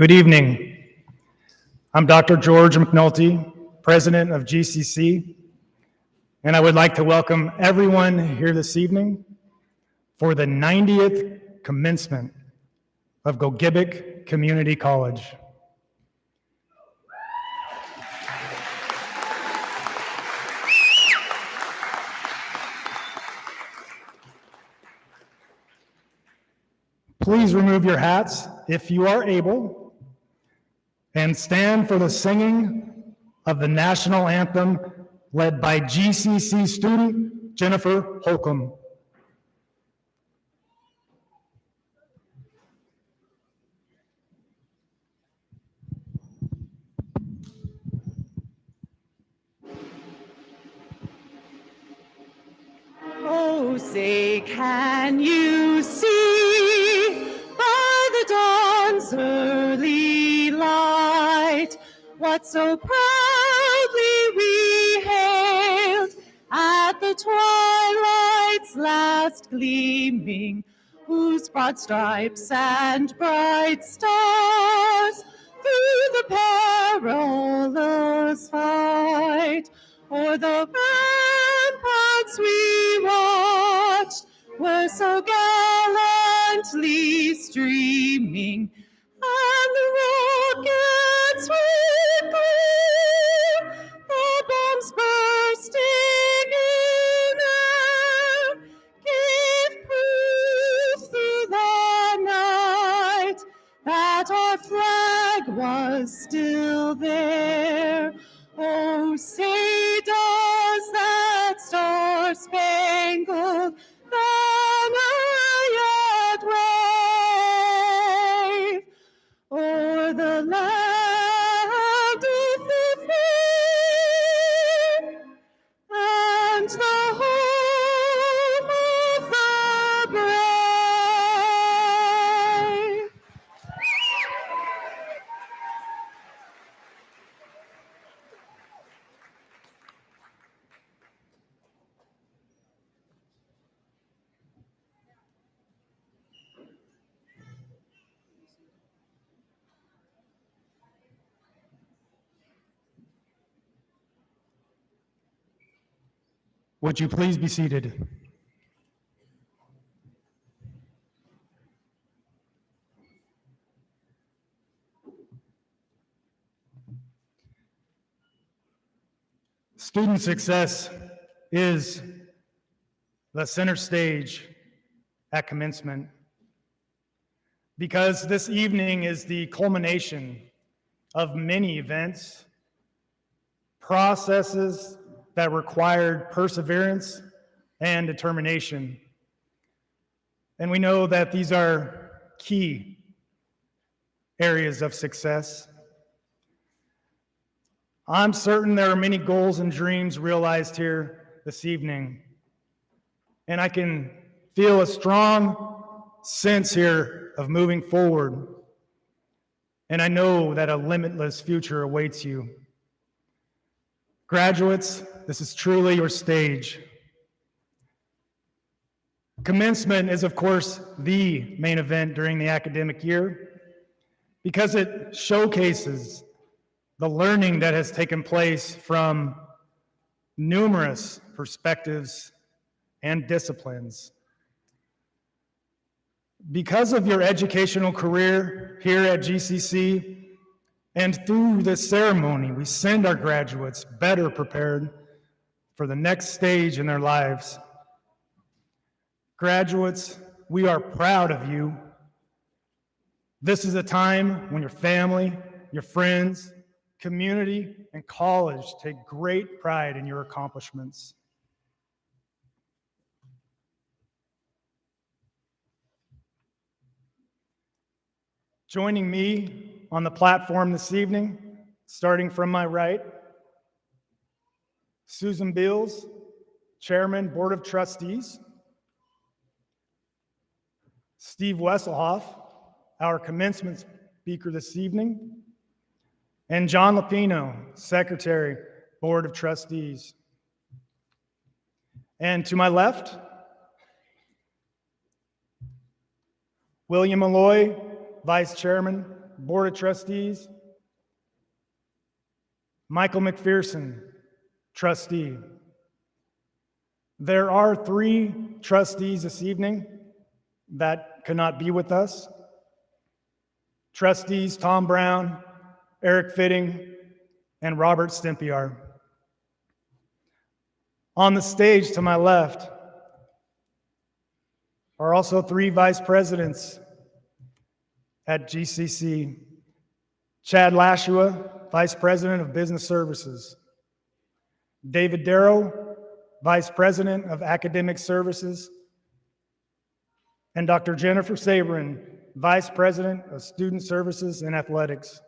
Good evening. I'm Dr. George McNulty, President of GCC, and I would like to welcome everyone here this evening for the 90th commencement of Gogebic Community College. Please remove your hats if you are able, and stand for the singing of the national anthem led by GCC student Jennifer Holcomb. Oh, say, can you see by the dawn's early light what so proudly we hailed at the twilight's last gleaming, whose broad stripes and bright stars through the perilous fight o'er the ramparts we watched were so gallantly streaming, and the rockets we grew, the bombs bursting in air, gave proof through the night that our flag was still there. Oh, say does that star-spangled banner yet wave o'er the land of the free and the home of the brave? Would you please be seated? Student success is the center stage at commencement, because this evening is the culmination of many events, processes that required perseverance and determination. And we know that these are key areas of success. I'm certain there are many goals and dreams realized here this evening, and I can feel a strong sense here of moving forward, and I know that a limitless future awaits you. Graduates, this is truly your stage. Commencement is, of course, the main event during the academic year because it showcases the learning that has taken place from numerous perspectives and disciplines. Because of your educational career here at GCC, and through this ceremony, we send our graduates better prepared for the next stage in their lives. Graduates, we are proud of you. This is a time when your family, your friends, community, and college take great pride in your accomplishments. Joining me on the platform this evening, starting from my right, Susan Beals, Chairman, Board of Trustees, Steve Wesselhoff, our commencement speaker this evening, and John Lapino, Secretary, Board of Trustees. And to my left, William Malloy, Vice Chairman, Board of Trustees, Michael McPherson, Trustee. There are 3 trustees this evening that could not be with us. Trustees Tom Brown, Eric Fitting, and Robert Stempiar. On the stage to my left are also 3 vice presidents at GCC. Chad Lashua, Vice President of Business Services. David Darrow, Vice President of Academic Services. And Dr. Jennifer Sabrin, Vice President of Student Services and Athletics.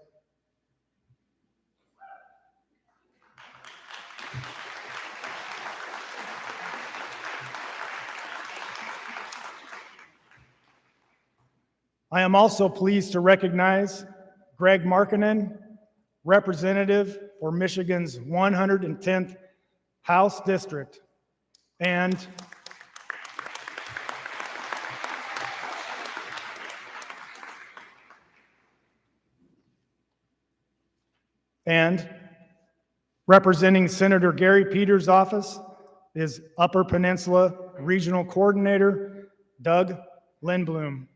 I am also pleased to recognize Greg Markkinen, representative for Michigan's 110th House District, and representing Senator Gary Peters' office is Upper Peninsula Regional Coordinator Doug Lindblom.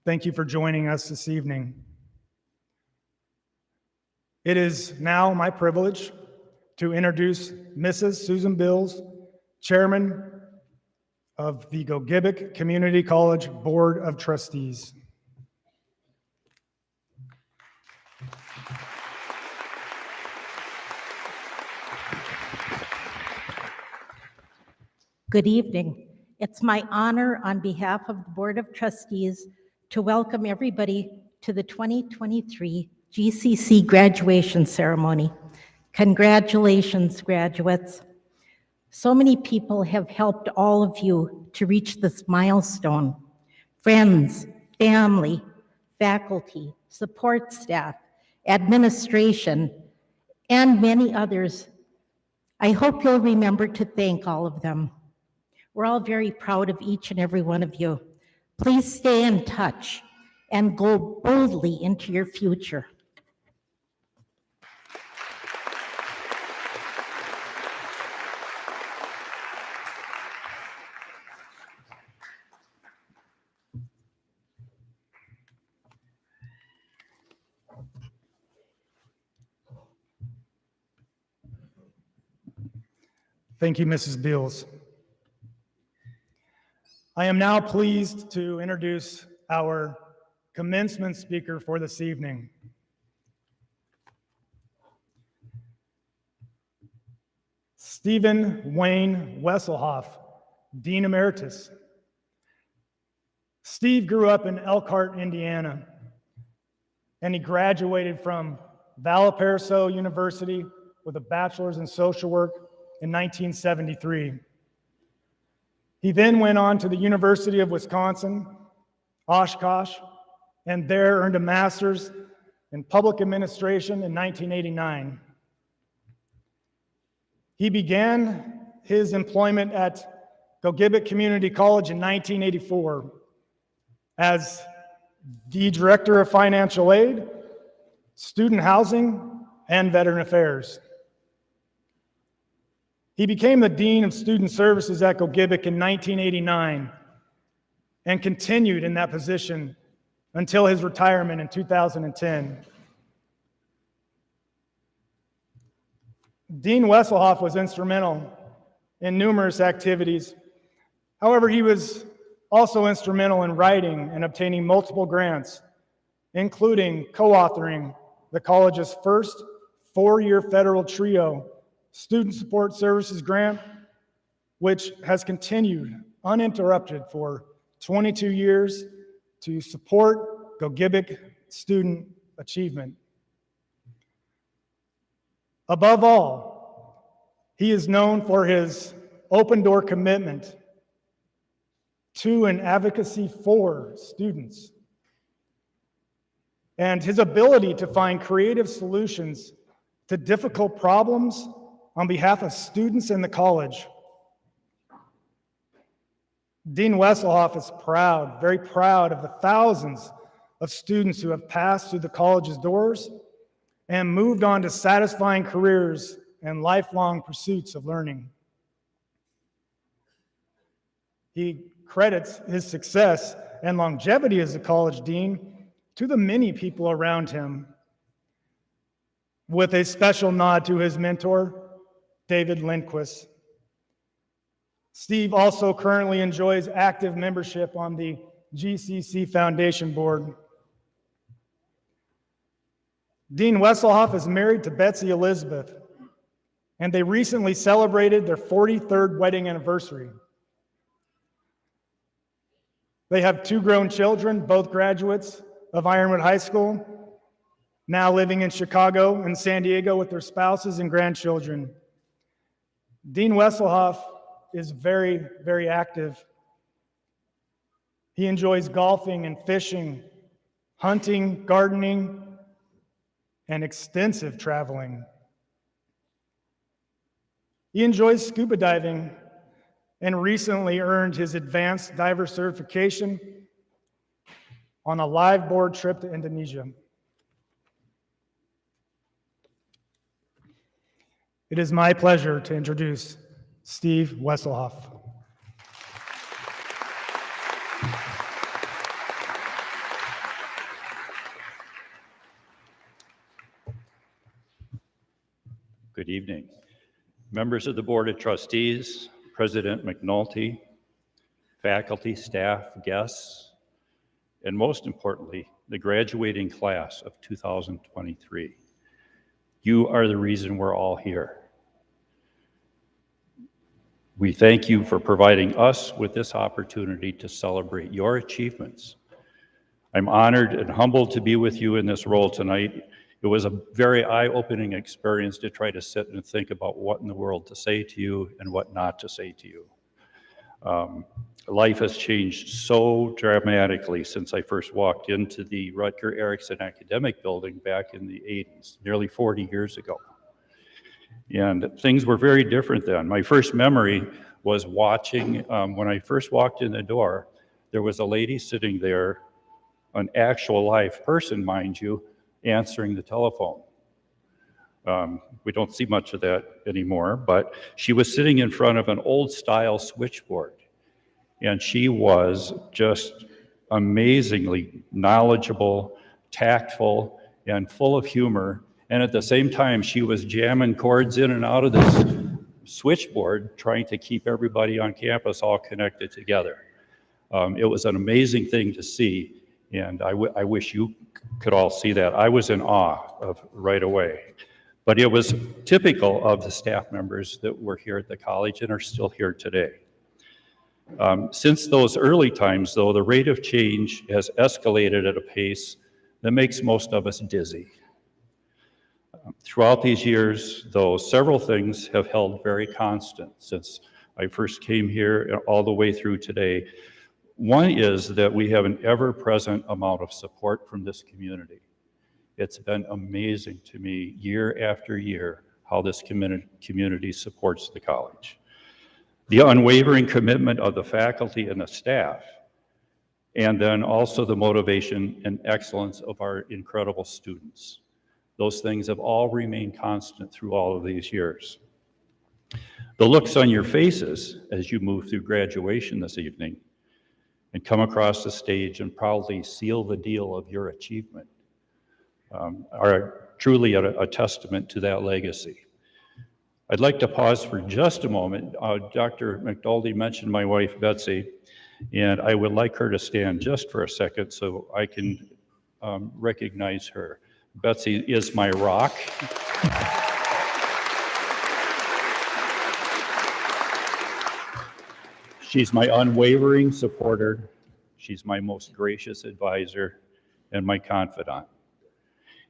Thank you for joining us this evening. It is now my privilege to introduce Mrs. Susan Bills, Chairman of the Gogebic Community College Board of Trustees. Good evening. It's my honor on behalf of the Board of Trustees to welcome everybody to the 2023 GCC graduation ceremony. Congratulations, graduates. So many people have helped all of you to reach this milestone. Friends, family, faculty, support staff, administration, and many others. I hope you'll remember to thank all of them. We're all very proud of each and every one of you. Please stay in touch and go boldly into your future. Thank you, Mrs. Beals. I am now pleased to introduce our commencement speaker for this evening. Stephen Wayne Wesselhoff, Dean Emeritus. Steve grew up in Elkhart, Indiana, and he graduated from Valparaiso University with a bachelor's in social work in 1973. He then went on to the University of Wisconsin, Oshkosh, and there earned a master's in public administration in 1989. He began his employment at Gogebic Community College in 1984 as the Director of Financial Aid, Student Housing, and Veteran Affairs. He became the Dean of Student Services at Gogebic in 1989 and continued in that position until his retirement in 2010. Dean Wesselhoff was instrumental in numerous activities. However, he was also instrumental in writing and obtaining multiple grants, including co-authoring the college's first four-year federal TRIO Student Support Services grant, which has continued uninterrupted for 22 years to support Gogebic student achievement. Above all, he is known for his open-door commitment to and advocacy for students, and his ability to find creative solutions to difficult problems on behalf of students in the college. Dean Wesselhoff is proud, very proud of the thousands of students who have passed through the college's doors and moved on to satisfying careers and lifelong pursuits of learning. He credits his success and longevity as a college dean to the many people around him, with a special nod to his mentor, David Lindquist. Steve also currently enjoys active membership on the GCC Foundation Board. Dean Wesselhoff is married to Betsy Elizabeth, and they recently celebrated their 43rd wedding anniversary. They have 2 grown children, both graduates of Ironwood High School, now living in Chicago and San Diego with their spouses and grandchildren. Dean Wesselhoff is very, very active. He enjoys golfing and fishing, hunting, gardening, and extensive traveling. He enjoys scuba diving and recently earned his advanced diver certification on a live board trip to Indonesia. It is my pleasure to introduce Steve Wesselhoff. Good evening. Members of the Board of Trustees, President McNulty, faculty, staff, guests, and most importantly, the graduating class of 2023. You are the reason we're all here. We thank you for providing us with this opportunity to celebrate your achievements. I'm honored and humbled to be with you in this role tonight. It was a very eye-opening experience to try to sit and think about what in the world to say to you and what not to say to you. Life has changed so dramatically since I first walked into the Rutger Erickson Academic Building back in the 80s, nearly 40 years ago. And things were very different then. My first memory was watching, when I first walked in the door, there was a lady sitting there, an actual live person, mind you, answering the telephone. We don't see much of that anymore, but she was sitting in front of an old style switchboard, and she was just amazingly knowledgeable, tactful, and full of humor. And at the same time, she was jamming cords in and out of this switchboard, trying to keep everybody on campus all connected together. It was an amazing thing to see, and I wish you could all see that. I was in awe of right away. But it was typical of the staff members that were here at the college and are still here today. Since those early times, though, the rate of change has escalated at a pace that makes most of us dizzy. Throughout these years, though, several things have held very constant since I first came here all the way through today. One is that we have an ever-present amount of support from this community. It's been amazing to me year after year how this community supports the college. The unwavering commitment of the faculty and the staff, and then also the motivation and excellence of our incredible students. Those things have all remained constant through all of these years. The looks on your faces as you move through graduation this evening and come across the stage and proudly seal the deal of your achievement are truly a testament to that legacy. I'd like to pause for just a moment. Dr. McNulty mentioned my wife, Betsy, and I would like her to stand just for a second so I can recognize her. Betsy is my rock. She's my unwavering supporter. She's my most gracious advisor and my confidant.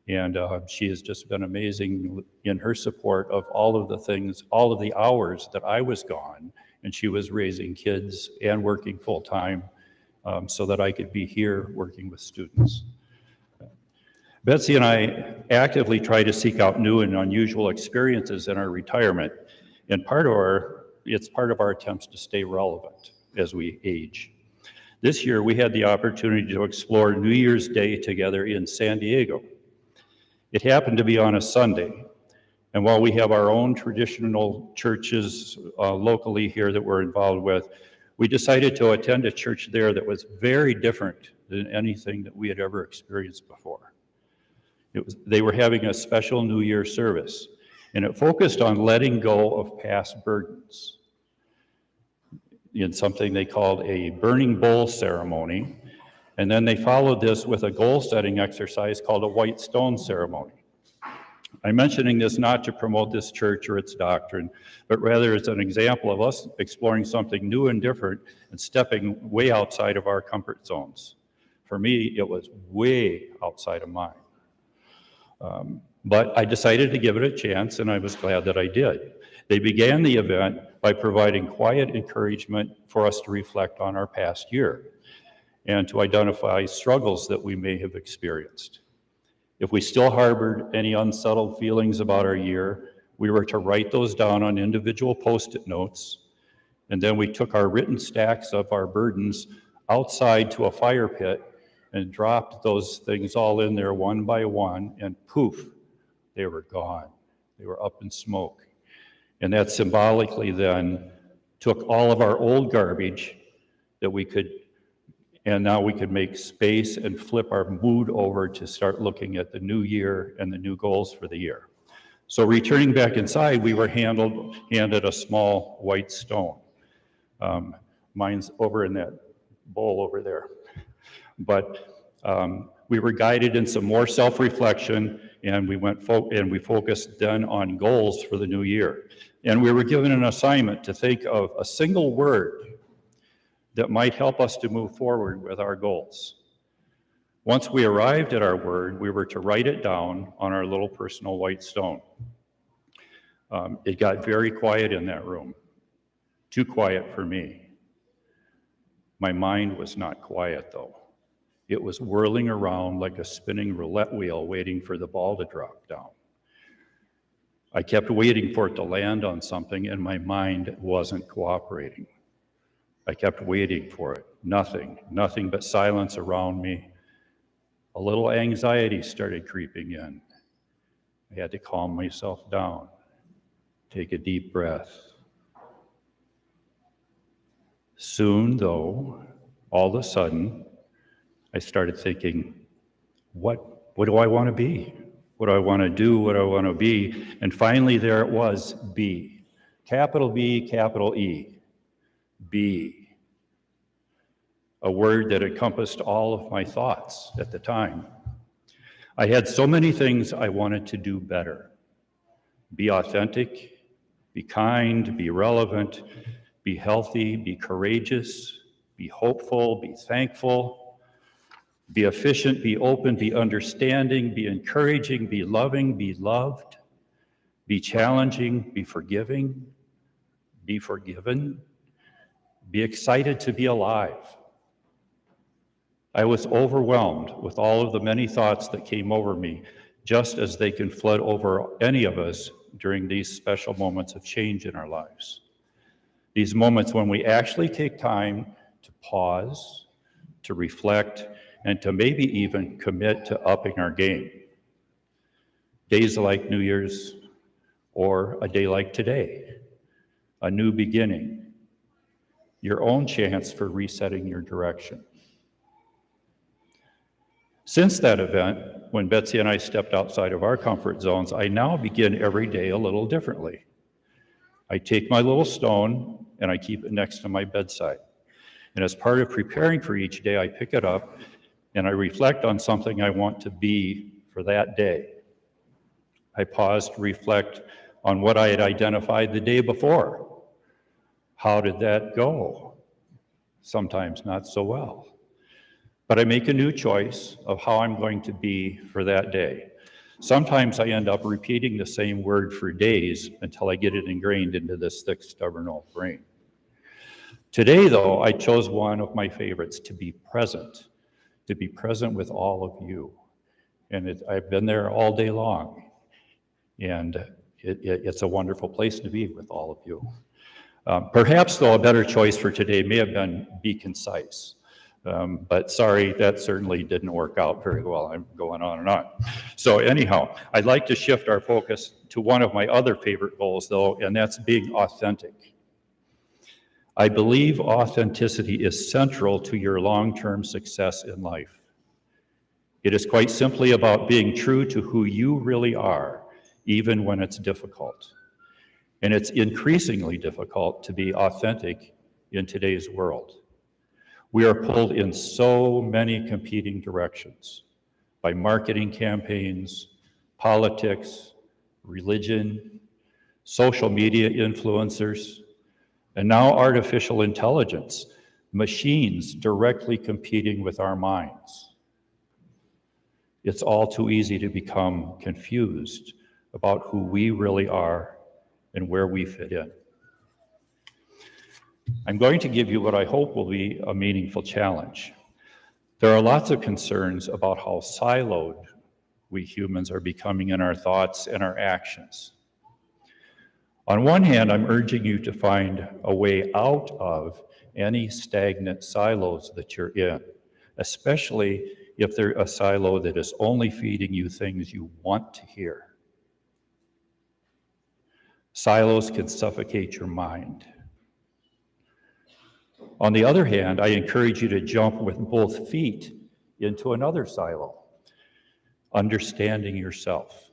And she has just been amazing in her support of all of the things, all of the hours that I was gone, and she was raising kids and working full-time so that I could be here working with students. Betsy and I actively try to seek out new and unusual experiences in our retirement, and it's part of our attempts to stay relevant as we age. This year, we had the opportunity to explore New Year's Day together in San Diego. It happened to be on a Sunday, and while we have our own traditional churches locally here that we're involved with, we decided to attend a church there that was very different than anything that we had ever experienced before. They were having a special New Year service, and it focused on letting go of past burdens. in something they called a burning bowl ceremony. And then they followed this with a goal-setting exercise called a white stone ceremony. I'm mentioning this not to promote this church or its doctrine, but rather as an example of us exploring something new and different and stepping way outside of our comfort zones. For me, it was way outside of mine. But I decided to give it a chance, and I was glad that I did. They began the event by providing quiet encouragement for us to reflect on our past year and to identify struggles that we may have experienced. If we still harbored any unsettled feelings about our year, we were to write those down on individual Post-it notes, and then we took our written stacks of our burdens outside to a fire pit and dropped those things all in there one by one, and poof, they were gone. They were up in smoke. And that symbolically then took all of our old garbage that we could, and now we could make space and flip our mood over to start looking at the new year and the new goals for the year. So returning back inside, we were handed a small white stone. Mine's over in that bowl over there. But we were guided in some more self-reflection, and we focused then on goals for the new year. And we were given an assignment to think of a single word that might help us to move forward with our goals. Once we arrived at our word, we were to write it down on our little personal white stone. It got very quiet in that room, too quiet for me. My mind was not quiet, though. It was whirling around like a spinning roulette wheel waiting for the ball to drop down. I kept waiting for it to land on something, and my mind wasn't cooperating. I kept waiting for it. Nothing but silence around me. A little anxiety started creeping in. I had to calm myself down, take a deep breath. Soon, though, all of a sudden, I started thinking, what do I want to be? What do I want to do? What do I want to be? And finally, there it was, be. Capital B, capital E. Be. A word that encompassed all of my thoughts at the time. I had so many things I wanted to do better. Be authentic, be kind, be relevant, be healthy, be courageous, be hopeful, be thankful, be efficient, be open, be understanding, be encouraging, be loving, be loved, be challenging, be forgiving, be forgiven, be excited to be alive. I was overwhelmed with all of the many thoughts that came over me, just as they can flood over any of us during these special moments of change in our lives. These moments when we actually take time to pause, to reflect, and to maybe even commit to upping our game. Days like New Year's, or a day like today, a new beginning, your own chance for resetting your direction. Since that event, when Betsy and I stepped outside of our comfort zones, I now begin every day a little differently. I take my little stone and I keep it next to my bedside. And as part of preparing for each day, I pick it up and I reflect on something I want to be for that day. I pause to reflect on what I had identified the day before. How did that go? Sometimes not so well. But I make a new choice of how I'm going to be for that day. Sometimes I end up repeating the same word for days until I get it ingrained into this thick, stubborn old brain. Today, though, I chose one of my favorites, to be present with all of you. And I've been there all day long. And it's a wonderful place to be with all of you. Perhaps, though, a better choice for today may have been be concise. But sorry, that certainly didn't work out very well. I'm going on and on. So anyhow, I'd like to shift our focus to one of my other favorite goals, though, and that's being authentic. I believe authenticity is central to your long-term success in life. It is quite simply about being true to who you really are, even when it's difficult. And it's increasingly difficult to be authentic in today's world. We are pulled in so many competing directions by marketing campaigns, politics, religion, social media influencers, and now artificial intelligence, machines directly competing with our minds. It's all too easy to become confused about who we really are and where we fit in. I'm going to give you what I hope will be a meaningful challenge. There are lots of concerns about how siloed we humans are becoming in our thoughts and our actions. On one hand, I'm urging you to find a way out of any stagnant silos that you're in, especially if they're a silo that is only feeding you things you want to hear. Silos can suffocate your mind. On the other hand, I encourage you to jump with both feet into another silo, understanding yourself.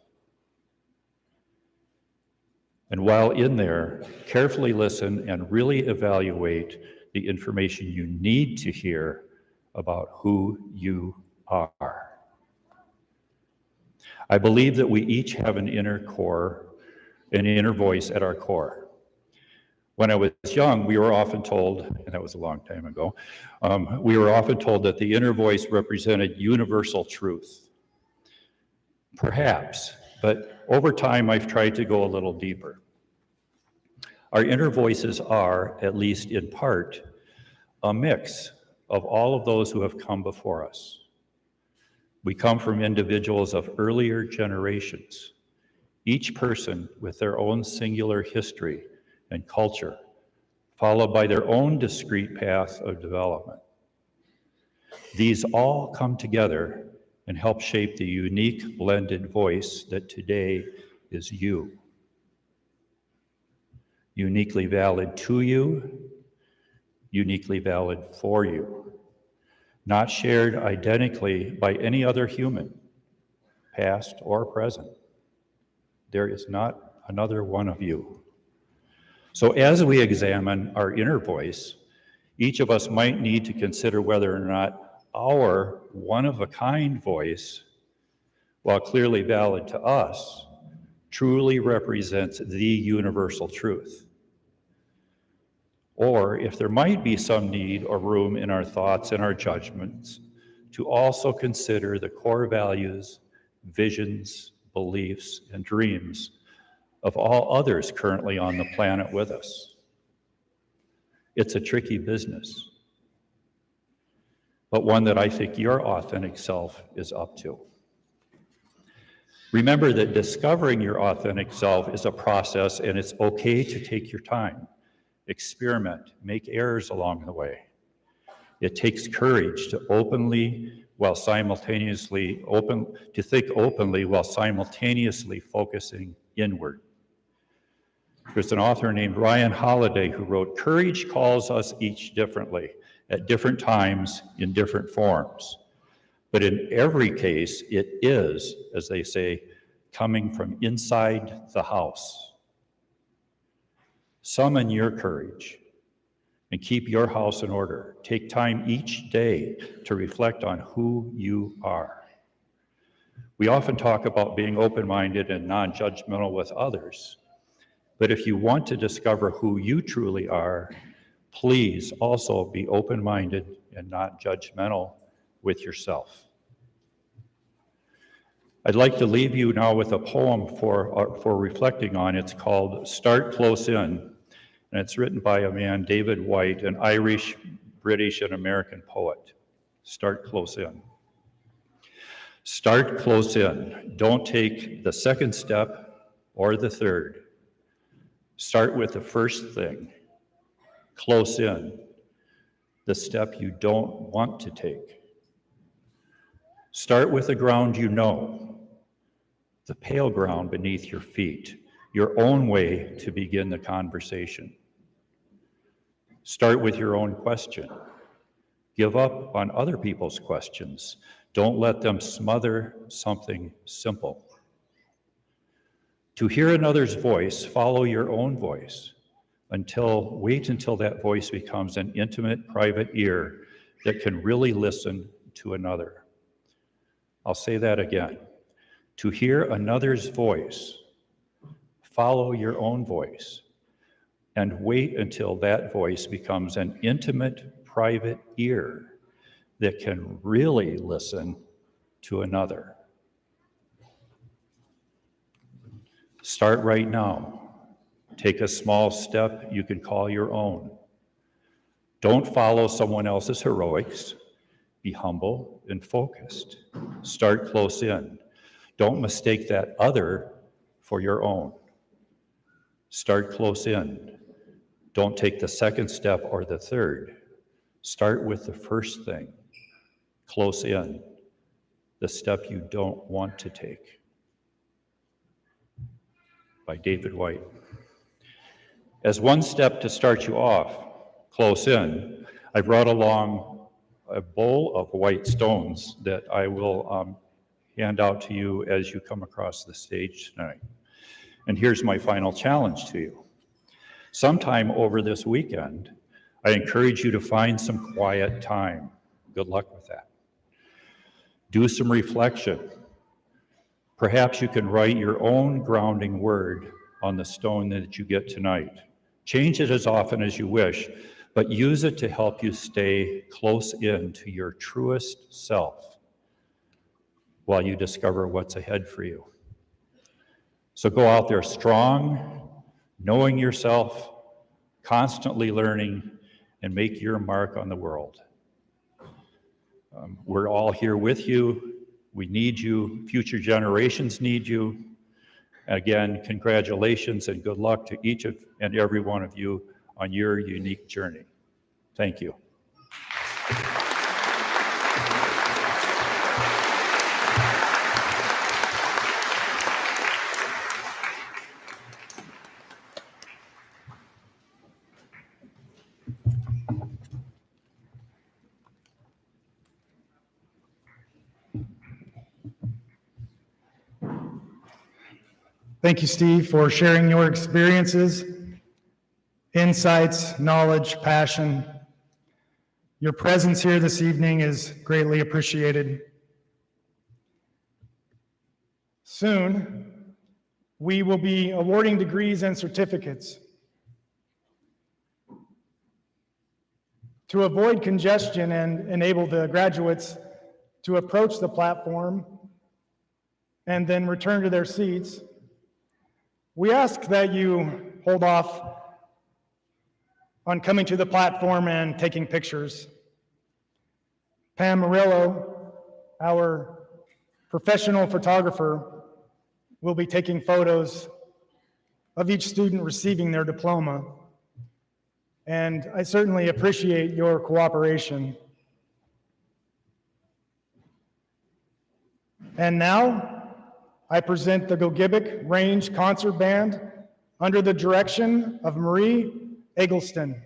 And while in there, carefully listen and really evaluate the information you need to hear about who you are. I believe that we each have an inner core, an inner voice at our core. When I was young, we were often told, and that was a long time ago, we were often told that the inner voice represented universal truth. Perhaps, but over time I've tried to go a little deeper. Our inner voices are, at least in part, a mix of all of those who have come before us. We come from individuals of earlier generations, each person with their own singular history and culture, followed by their own discrete path of development. These all come together and help shape the unique blended voice that today is you. Uniquely valid to you, uniquely valid for you, not shared identically by any other human, past or present. There is not another one of you. So as we examine our inner voice, each of us might need to consider whether or not our one-of-a-kind voice, while clearly valid to us, truly represents the universal truth. Or if there might be some need or room in our thoughts and our judgments to also consider the core values, visions, beliefs, and dreams of all others currently on the planet with us. It's a tricky business, but one that I think your authentic self is up to. Remember that discovering your authentic self is a process, and it's okay to take your time, experiment, make errors along the way. It takes courage to think openly while simultaneously focusing inward. There's an author named Ryan Holiday who wrote, "Courage calls us each differently, at different times, in different forms. But in every case, it is, as they say, coming from inside the house." Summon your courage and keep your house in order. Take time each day to reflect on who you are. We often talk about being open-minded and non-judgmental with others, but if you want to discover who you truly are, please also be open-minded and not judgmental with yourself. I'd like to leave you now with a poem for reflecting on. It's called "Start Close In," and it's written by a man, David White, an Irish, British, and American poet. Start close in. Start close in. Don't take the second step or the third. Start with the first thing. Close in, the step you don't want to take. Start with the ground you know, the pale ground beneath your feet, your own way to begin the conversation. Start with your own question. Give up on other people's questions. Don't let them smother something simple. To hear another's voice, follow your own voice Wait until that voice becomes an intimate, private ear that can really listen to another. I'll say that again. To hear another's voice, follow your own voice, and wait until that voice becomes an intimate, private ear that can really listen to another. Start right now. Take a small step you can call your own. Don't follow someone else's heroics. Be humble and focused. Start close in. Don't mistake that other for your own. Start close in. Don't take the second step or the third. Start with the first thing, close in, the step you don't want to take. By David White. As one step to start you off, close in, I brought along a bowl of white stones that I will hand out to you as you come across the stage tonight. And here's my final challenge to you. Sometime over this weekend, I encourage you to find some quiet time. Good luck with that. Do some reflection. Perhaps you can write your own grounding word on the stone that you get tonight. Change it as often as you wish, but use it to help you stay close in to your truest self while you discover what's ahead for you. So go out there strong, knowing yourself, constantly learning, and make your mark on the world. We're all here with you. We need you. Future generations need you. Again, congratulations and good luck to each and every one of you on your unique journey. Thank you. Thank you, Steve, for sharing your experiences, insights, knowledge, passion. Your presence here this evening is greatly appreciated. Soon, we will be awarding degrees and certificates. To avoid congestion and enable the graduates to approach the platform and then return to their seats, we ask that you hold off on coming to the platform and taking pictures. Pam Murillo, our professional photographer, will be taking photos of each student receiving their diploma, and I certainly appreciate your cooperation. And now, I present the Gogebic Range Concert Band under the direction of Marie Eggleston.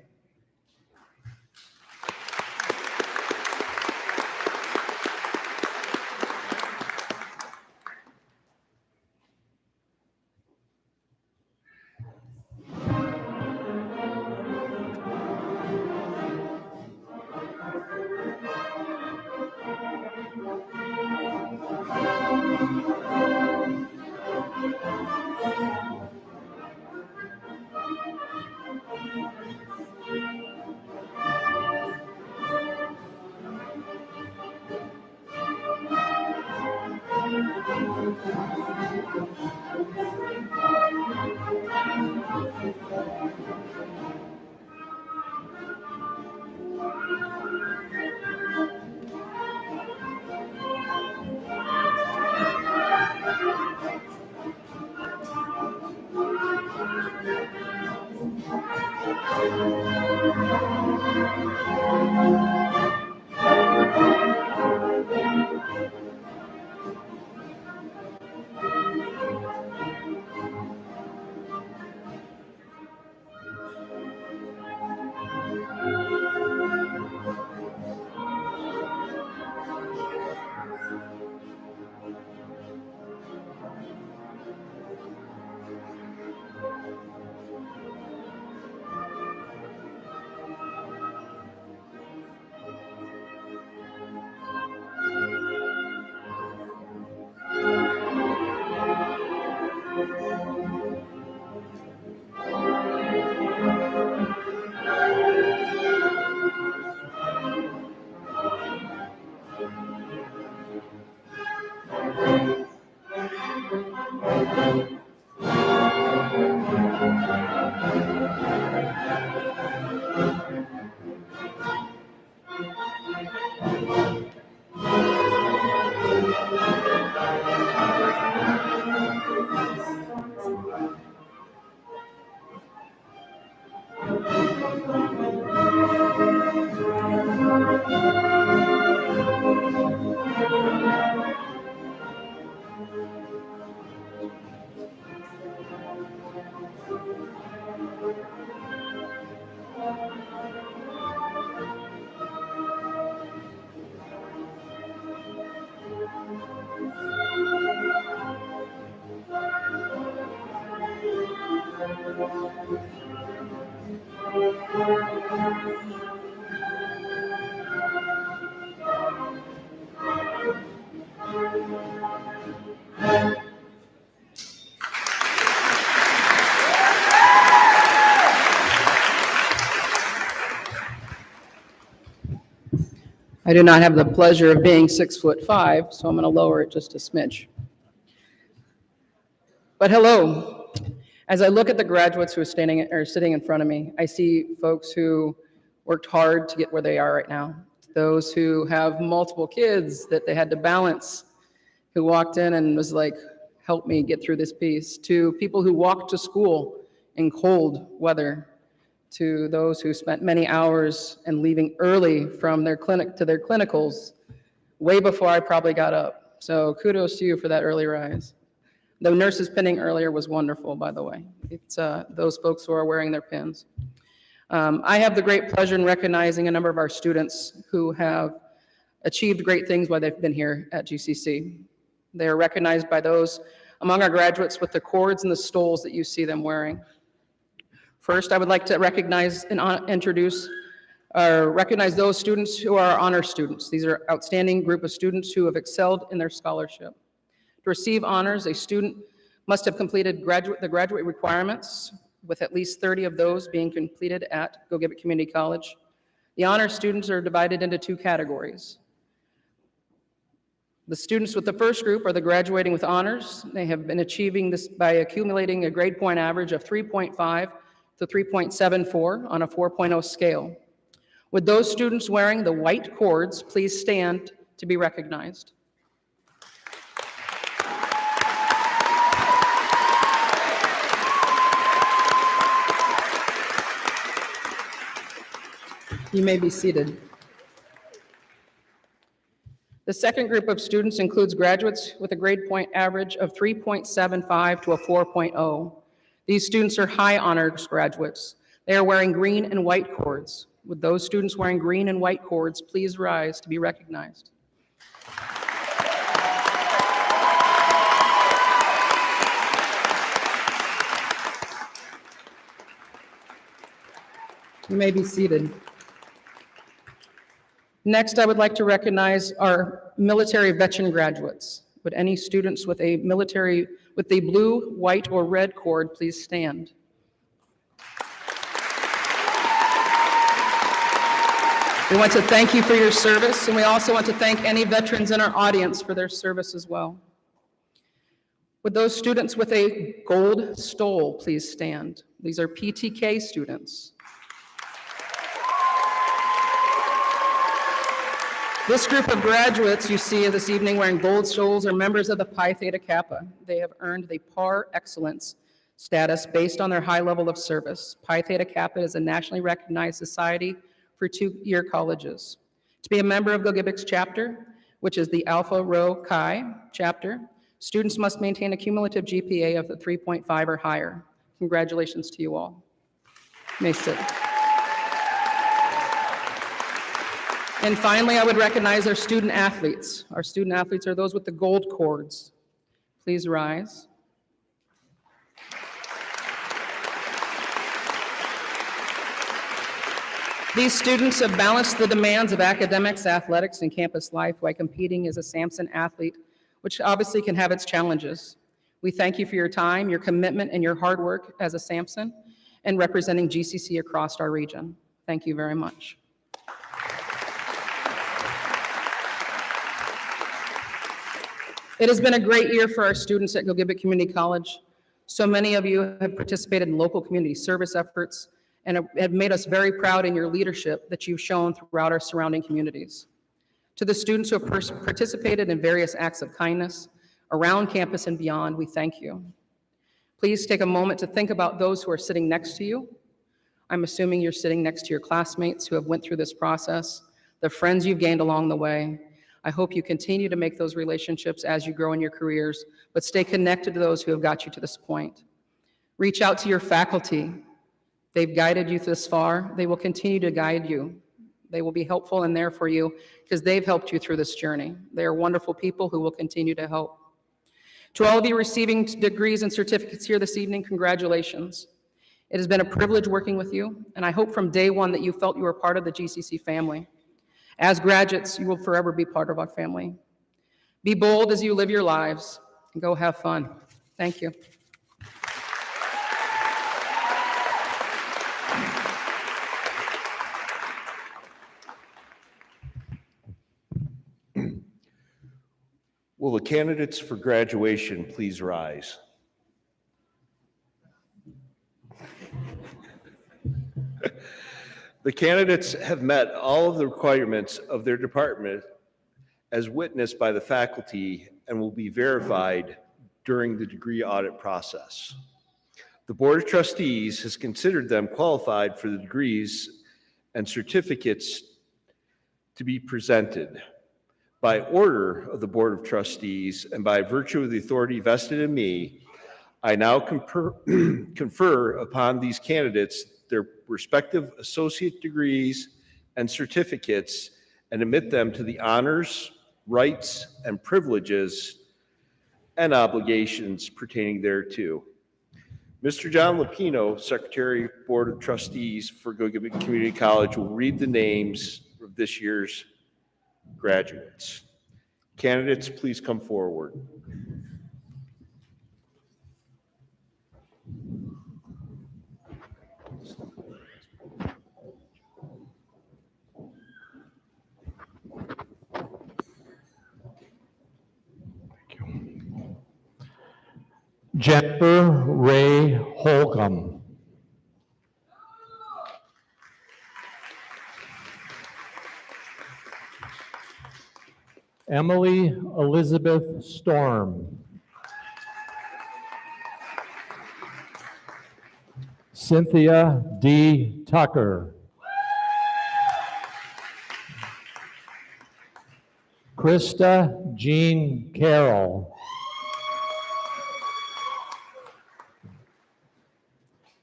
I do not have the pleasure of being 6'5", so I'm going to lower it just a smidge. But hello. As I look at the graduates who are sitting in front of me, I see folks who worked hard to get where they are right now. Those who have multiple kids that they had to balance, who walked in and was like, help me get through this piece, to people who walked to school in cold weather, to those who spent many hours and leaving early from their clinic to their clinicals way before I probably got up. So kudos to you for that early rise. The nurses pinning earlier was wonderful, by the way. It's those folks who are wearing their pins. I have the great pleasure in recognizing a number of our students who have achieved great things while they've been here at GCC. They are recognized by those among our graduates with the cords and the stoles that you see them wearing. First, I would like to recognize and recognize those students who are honor students. These are outstanding group of students who have excelled in their scholarship. To receive honors, a student must have completed the graduate requirements, with at least 30 of those being completed at Gogebic Community College. The honor students are divided into two categories. The students with the first group are the graduating with honors. They have been achieving this by accumulating a grade point average of 3.5 to 3.74 on a 4.0 scale. Would those students wearing the white cords please stand to be recognized? You may be seated. The second group of students includes graduates with a grade point average of 3.75 to a 4.0. These students are high honors graduates. They are wearing green and white cords. Would those students wearing green and white cords please rise to be recognized? You may be seated. Next, I would like to recognize our military veteran graduates. Would any students with a blue, white, or red cord please stand? We want to thank you for your service, and we also want to thank any veterans in our audience for their service as well. Would those students with a gold stole please stand? These are PTK students. This group of graduates you see this evening wearing gold stoles are members of the Pi Theta Kappa. They have earned the Par Excellence status based on their high level of service. Pi Theta Kappa is a nationally recognized society for two-year colleges. To be a member of Gogebic's chapter, which is the Alpha Rho Chi chapter, students must maintain a cumulative GPA of 3.5 or higher. Congratulations to you all. You may sit. And finally, I would recognize our student athletes. Our student athletes are those with the gold cords. Please rise. These students have balanced the demands of academics, athletics, and campus life while competing as a Sampson athlete, which obviously can have its challenges. We thank you for your time, your commitment, and your hard work as a Sampson and representing GCC across our region. Thank you very much. It has been a great year for our students at Gogebic Community College. So many of you have participated in local community service efforts and have made us very proud in your leadership that you've shown throughout our surrounding communities. To the students who have participated in various acts of kindness around campus and beyond, we thank you. Please take a moment to think about those who are sitting next to you. I'm assuming you're sitting next to your classmates who have went through this process, the friends you've gained along the way. I hope you continue to make those relationships as you grow in your careers, but stay connected to those who have got you to this point. Reach out to your faculty. They've guided you this far. They will continue to guide you. They will be helpful and there for you because they've helped you through this journey. They are wonderful people who will continue to help. To all of you receiving degrees and certificates here this evening, congratulations. It has been a privilege working with you, and I hope from day one that you felt you were part of the GCC family. As graduates, you will forever be part of our family. Be bold as you live your lives, and go have fun. Thank you. Will the candidates for graduation please rise? The candidates have met all of the requirements of their department as witnessed by the faculty and will be verified during the degree audit process. The Board of Trustees has considered them qualified for the degrees and certificates to be presented. By order of the Board of Trustees and by virtue of the authority vested in me, I now confer upon these candidates their respective associate degrees and certificates and admit them to the honors, rights, and privileges and obligations pertaining thereto. Mr. John Lapino, Secretary, Board of Trustees for Gogebic Community College, will read the names of this year's graduates. Candidates, please come forward. Jennifer Ray Holcomb. Emily Elizabeth Storm. Cynthia D. Tucker. Krista Jean Carroll.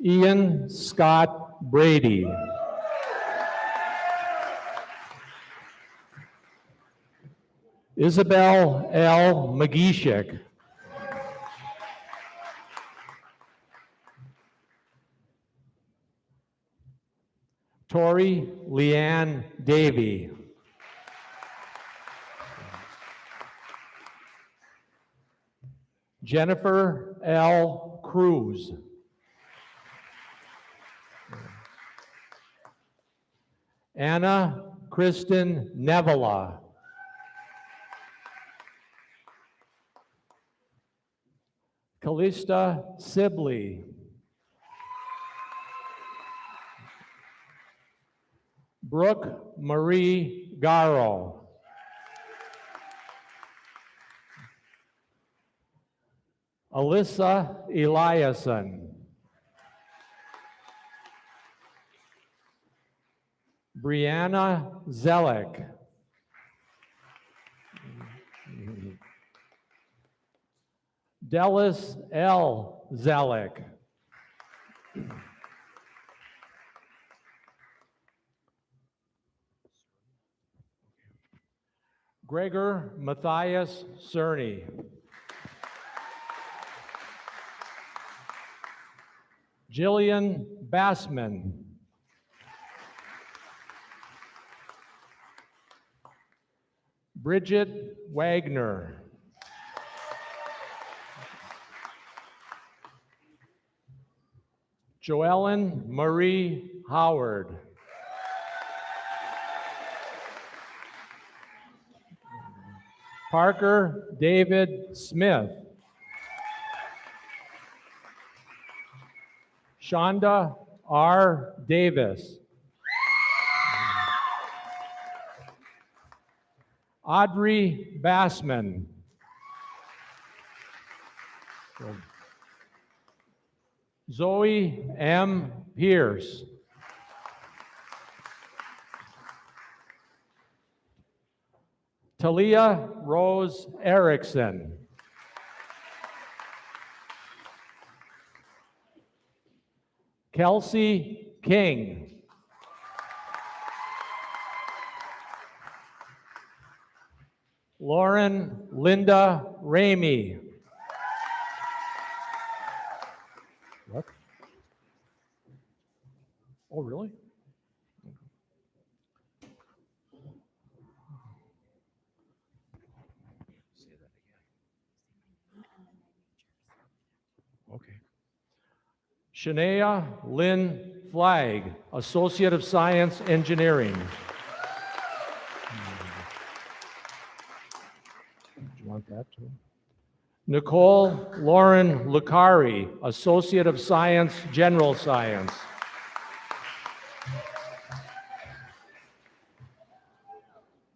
Ian Scott Brady. Isabel L. McGeeshik. Tori Leanne Davey. Jennifer L. Cruz. Anna Kristen Nevela. Callista Sibley. Brooke Marie Garro. Alyssa Eliason. Brianna Zellick. Dallas L. Zellick. Gregor Matthias Cerny. Jillian Bassman. Bridget Wagner. Joellen Marie Howard. Parker David Smith. Shonda R. Davis. Audrey Bassman. Zoe M. Pierce. Talia Rose Erickson. Kelsey King. Lauren Linda Ramey. What? Oh, really? Okay. Shania Lynn Flagg, Associate of Science, Engineering. Do you want that too? Nicole Lauren Lucari, Associate of Science, General Science.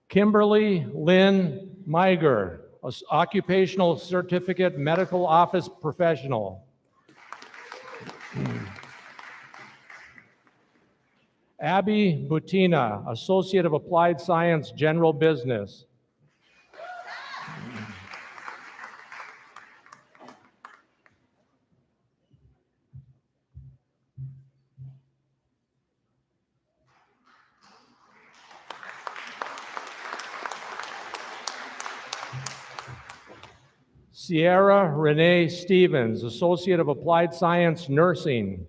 Kimberly Lynn Meiger, Occupational Certificate Medical Office Professional. Abby Butina, Associate of Applied Science, General Business. Sierra Renee Stevens, Associate of Applied Science, Nursing.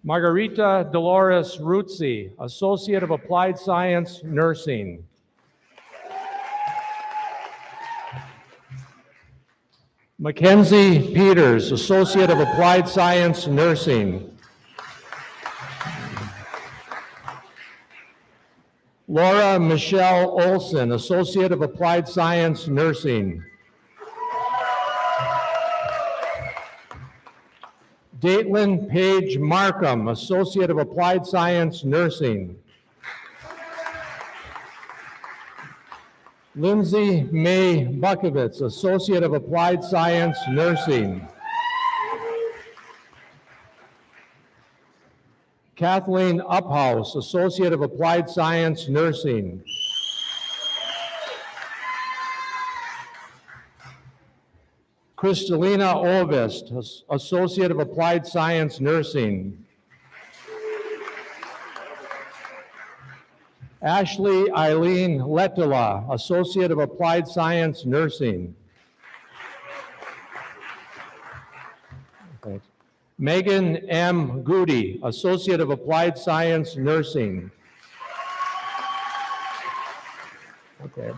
Margarita Dolores Ruzzi, Associate of Applied Science, Nursing. Mackenzie Peters, Associate of Applied Science, Nursing. Laura Michelle Olson, Associate of Applied Science, Nursing. Datelyn Page Markham, Associate of Applied Science, Nursing. Lindsay May Bukovitz, Associate of Applied Science, Nursing. Kathleen Uphouse, Associate of Applied Science, Nursing. Kristalina Ovest, Associate of Applied Science, Nursing. Ashley Eileen Letula, Associate of Applied Science, Nursing. Thanks. Megan M. Goody, Associate of Applied Science, Nursing. Okay.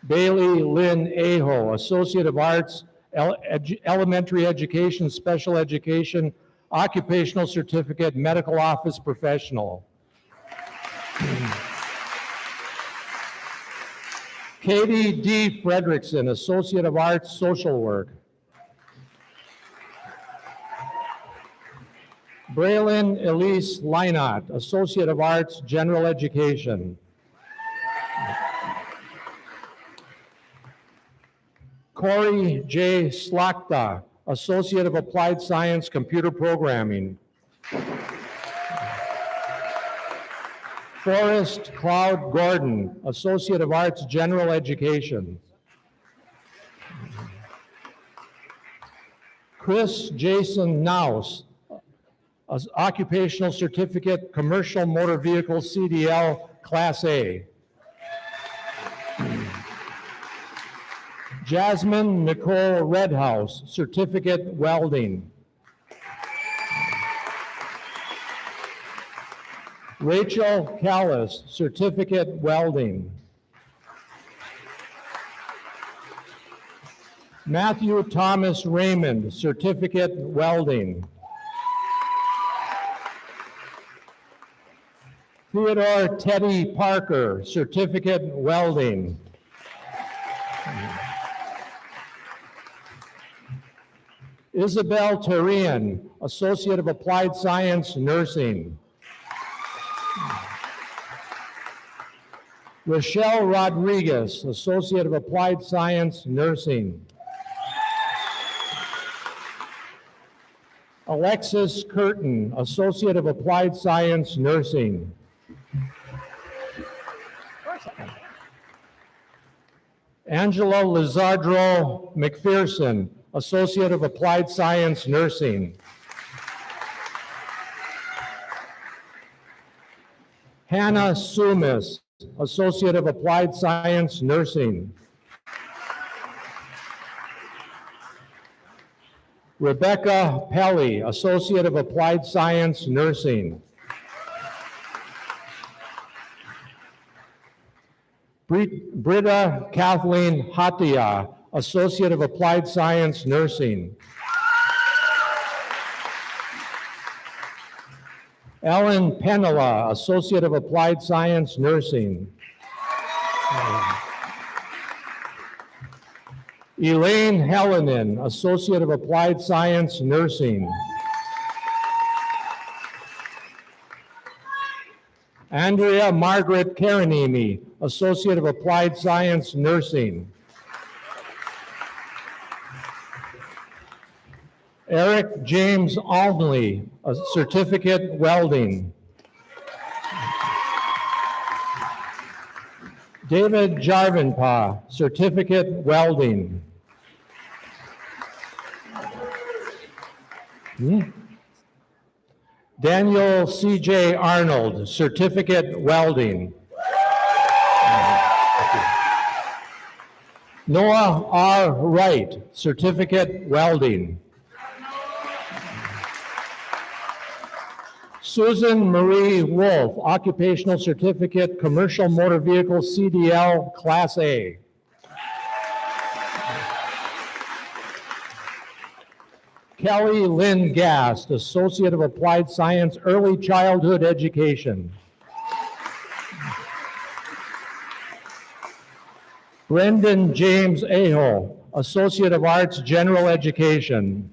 Bailey Lynn Aho, Associate of Arts, Elementary Education, Special Education, Occupational Certificate, Medical Office Professional. Katie D. Fredrickson, Associate of Arts, Social Work. Braylon Elise Leinot, Associate of Arts, General Education. Corey J. Slakta, Associate of Applied Science, Computer Programming. Forrest Cloud Gordon, Associate of Arts, General Education. Chris Jason Naus, Occupational Certificate, Commercial Motor Vehicle, CDL, Class A. Jasmine Nicole Redhouse, Certificate, Welding. Rachel Callis, Certificate, Welding. Matthew Thomas Raymond, Certificate, Welding. Theodore Teddy Parker, Certificate Welding. Isabel Terrian, Associate of Applied Science, Nursing. Rochelle Rodriguez, Associate of Applied Science, Nursing. Alexis Curtin, Associate of Applied Science, Nursing. Angela Lizardro McPherson, Associate of Applied Science, Nursing. Hannah Sumis, Associate of Applied Science, Nursing. Rebecca Pelly, Associate of Applied Science, Nursing. Britta Kathleen Hatia, Associate of Applied Science, Nursing. Ellen Penela, Associate of Applied Science, Nursing. Elaine Helenin, Associate of Applied Science, Nursing. Andrea Margaret Karanimi, Associate of Applied Science, Nursing. Eric James Almley, a Certificate Welding. David Jarvanpah, Certificate Welding. Daniel C.J. Arnold, Certificate Welding. Noah R. Wright, Certificate Welding. Susan Marie Wolf, Occupational Certificate, Commercial Motor Vehicle CDL, Class A. Kelly Lynn Gast, Associate of Applied Science, Early Childhood Education. Brendan James Aho, Associate of Arts, General Education.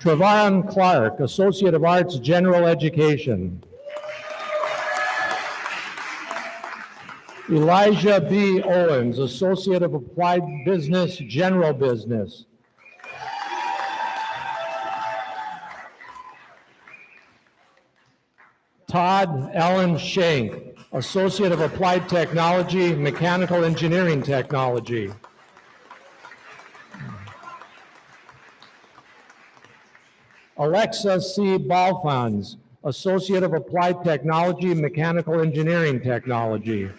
Trevon Clark, Associate of Arts, General Education. Elijah B. Owens, Associate of Applied Business, General Business. Todd Allen Shank, Associate of Applied Technology, Mechanical Engineering Technology. Alexa C. Balfans, Associate of Applied Technology, Mechanical Engineering Technology.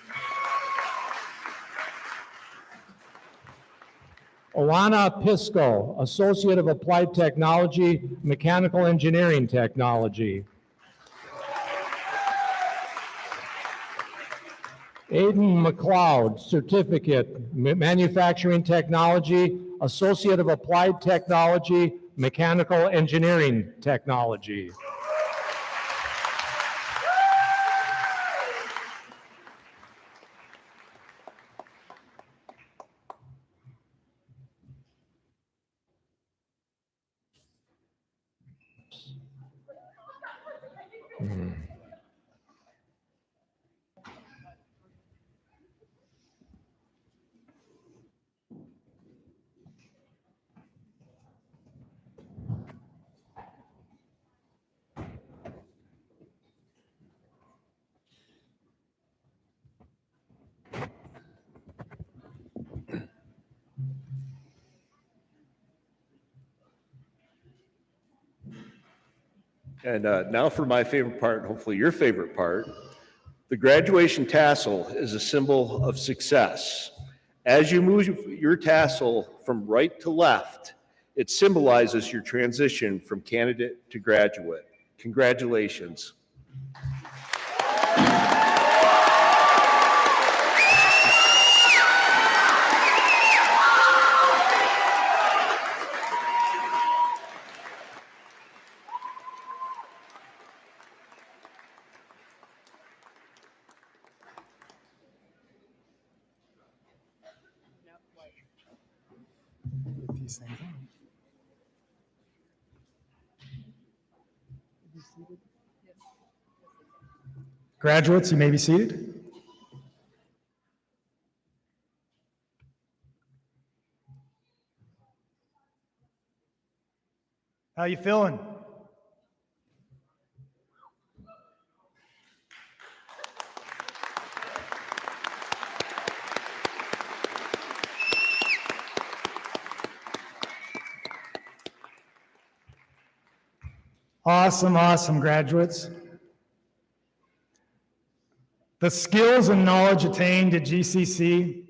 Alana Pisco, Associate of Applied Technology, Mechanical Engineering Technology. Aiden McLeod, Certificate, Manufacturing Technology, Associate of Applied Technology, Mechanical Engineering Technology. And now for my favorite part, hopefully your favorite part. The graduation tassel is a symbol of success. As you move your tassel from right to left, it symbolizes your transition from candidate to graduate. Congratulations. these things on. Graduates, you may be seated. How you feeling? Awesome, awesome, graduates. The skills and knowledge attained at GCC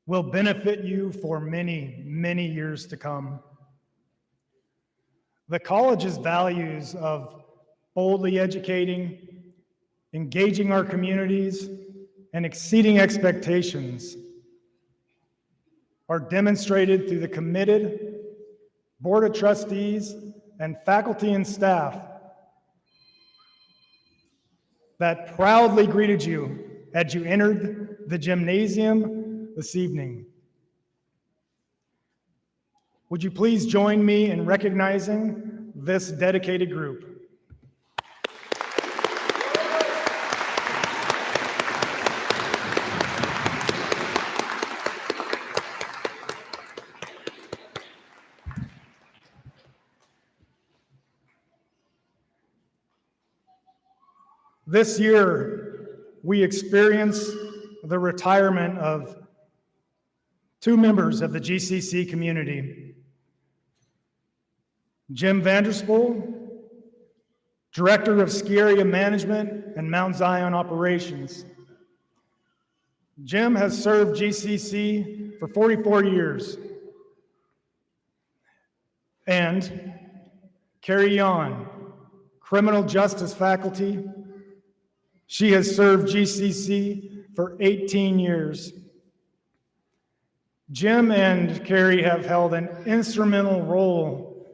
will benefit you for many, many years to come. The college's values of boldly educating, engaging our communities, and exceeding expectations are demonstrated through the committed Board of Trustees and faculty and staff that proudly greeted you as you entered the gymnasium this evening. Would you please join me in recognizing this dedicated group? This year, we experience the retirement of two members of the GCC community. Jim Vanderspool, Director of Ski Area Management and Mount Zion Operations. Jim has served GCC for 44 years. And Carrie Yon, Criminal Justice Faculty. She has served GCC for 18 years. Jim and Carrie have held an instrumental role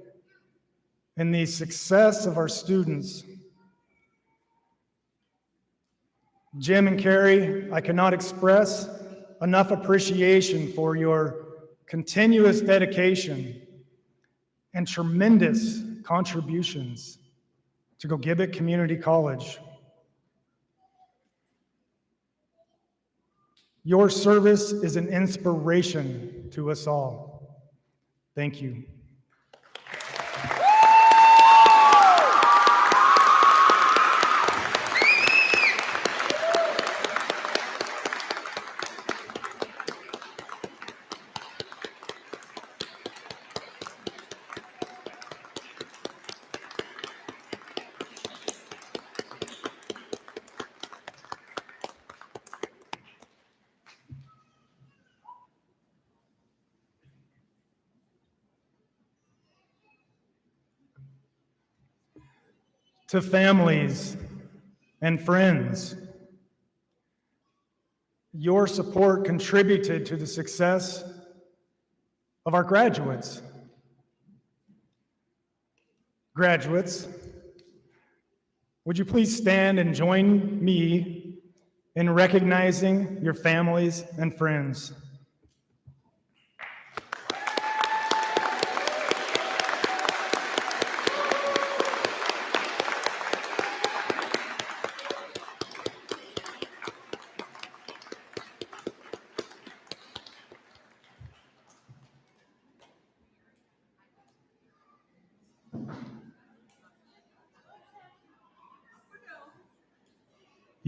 in the success of our students. Jim and Carrie, I cannot express enough appreciation for your continuous dedication and tremendous contributions to Gogebic Community College. Your service is an inspiration to us all. Thank you. To families and friends, your support contributed to the success of our graduates. Graduates, would you please stand and join me in recognizing your families and friends?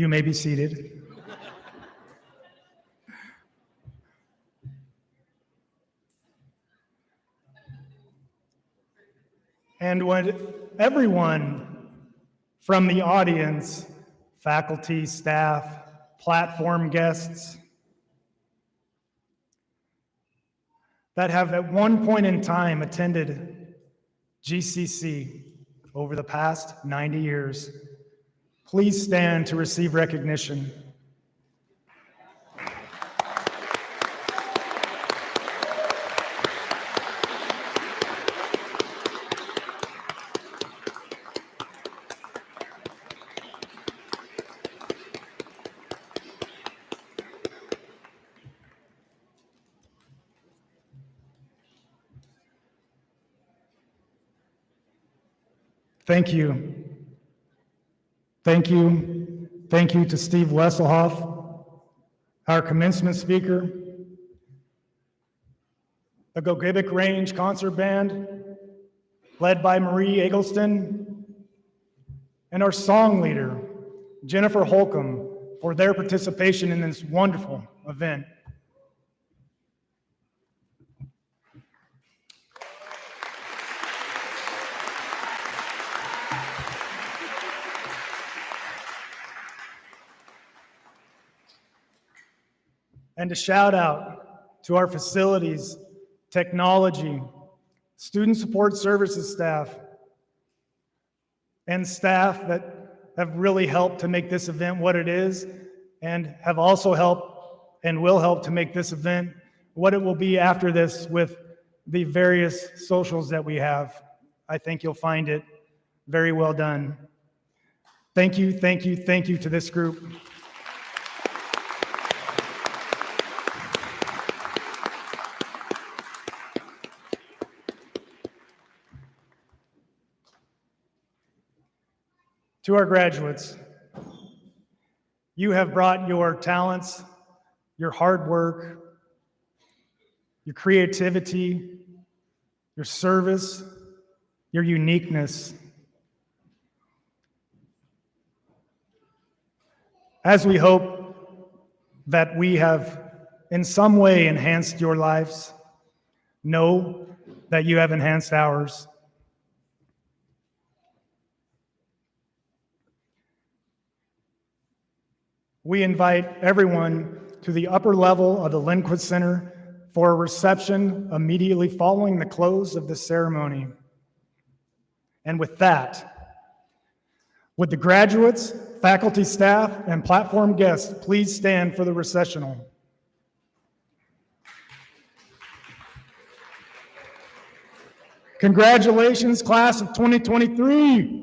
You may be seated. And would everyone from the audience, faculty, staff, platform guests, that have at one point in time attended GCC over the past 90 years, please stand to receive recognition. Thank you. Thank you. Thank you to Steve Wesselhoff, our commencement speaker, the Gogebic Range Concert Band, led by Marie Eggleston, and our song leader, Jennifer Holcomb, for their participation in this wonderful event. And a shout out to our facilities, technology, student support services staff, and staff that have really helped to make this event what it is, and have also helped and will help to make this event what it will be after this with the various socials that we have. I think you'll find it very well done. Thank you, thank you, thank you to this group. To our graduates, you have brought your talents, your hard work, your creativity, your service, your uniqueness. As we hope that we have in some way enhanced your lives, know that you have enhanced ours. We invite everyone to the upper level of the Lindquist Center for a reception immediately following the close of the ceremony. And with that, would the graduates, faculty, staff, and platform guests please stand for the recessional? Congratulations, class of 2023.